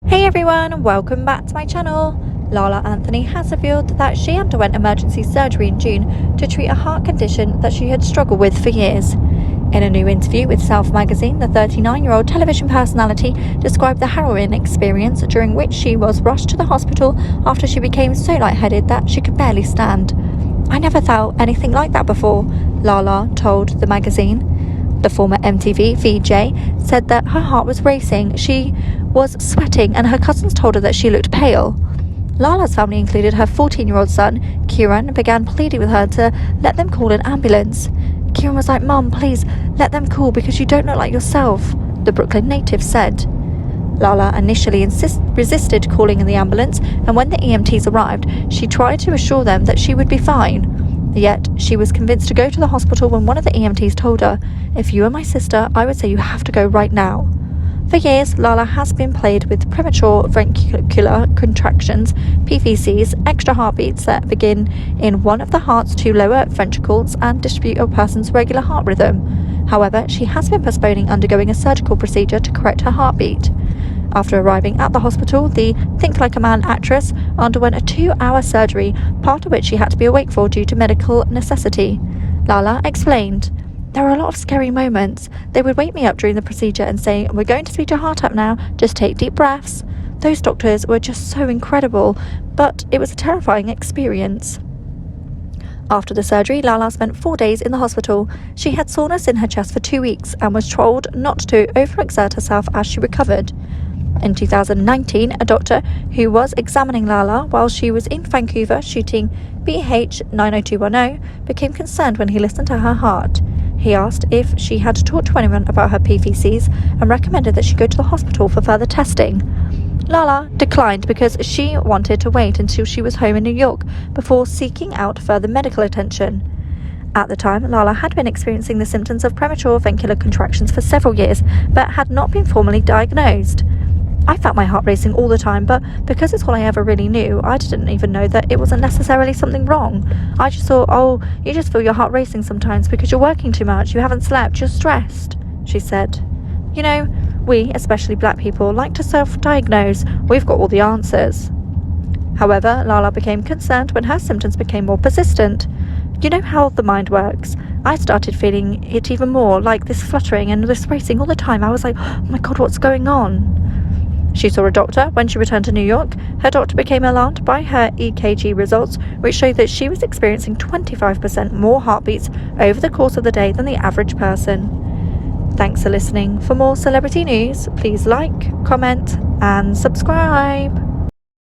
Hey everyone, welcome back to my channel. Lala Anthony has revealed that she underwent emergency surgery in June to treat a heart condition that she had struggled with for years. In a new interview with Self magazine, the 39-year-old television personality described the harrowing experience during which she was rushed to the hospital after she became so lightheaded that she could barely stand. "I never felt anything like that before," Lala told the magazine. The former MTV VJ said that her heart was racing, she was sweating, and her cousins told her that she looked pale. Lala's family included her 14-year-old son, Kieran, and began pleading with her to let them call an ambulance. Kieran was like, "Mum, please, let them call because you don't look like yourself," the Brooklyn native said. Lala initially resisted calling in the ambulance, and when the EMTs arrived, she tried to assure them that she would be fine. Yet, she was convinced to go to the hospital when one of the EMTs told her, "If you were my sister, I would say you have to go right now." For years, Lala has been plagued with premature ventricular contractions, PVCs, extra heartbeats that begin in one of the heart's two lower ventricles and distribute a person's regular heart rhythm. However, she has been postponing undergoing a surgical procedure to correct her heartbeat. After arriving at the hospital, the Think Like a Man actress underwent a 2-hour surgery, part of which she had to be awake for due to medical necessity. Lala explained, "There were a lot of scary moments. They would wake me up during the procedure and say, 'We're going to speed your heart up now, just take deep breaths.' Those doctors were just so incredible, but it was a terrifying experience." After the surgery, Lala spent 4 days in the hospital. She had soreness in her chest for 2 weeks and was told not to overexert herself as she recovered. In 2019, a doctor who was examining Lala while she was in Vancouver shooting BH 90210 became concerned when he listened to her heart. He asked if she had talked to anyone about her PVCs and recommended that she go to the hospital for further testing. Lala declined because she wanted to wait until she was home in New York before seeking out further medical attention. At the time, Lala had been experiencing the symptoms of premature ventricular contractions for several years, but had not been formally diagnosed. "I felt my heart racing all the time, but because it's all I ever really knew, I didn't even know that it wasn't necessarily something wrong. I just thought, oh, you just feel your heart racing sometimes because you're working too much, you haven't slept, you're stressed," she said. "You know, we, especially black people, like to self-diagnose. We've got all the answers." However, Lala became concerned when her symptoms became more persistent. "You know how the mind works. I started feeling it even more, like this fluttering and this racing all the time. I was like, oh my God, what's going on?" She saw a doctor when she returned to New York. Her doctor became alarmed by her EKG results, which showed that she was experiencing 25% more heartbeats over the course of the day than the average person. Thanks for listening. For more celebrity news, please like, comment, and subscribe.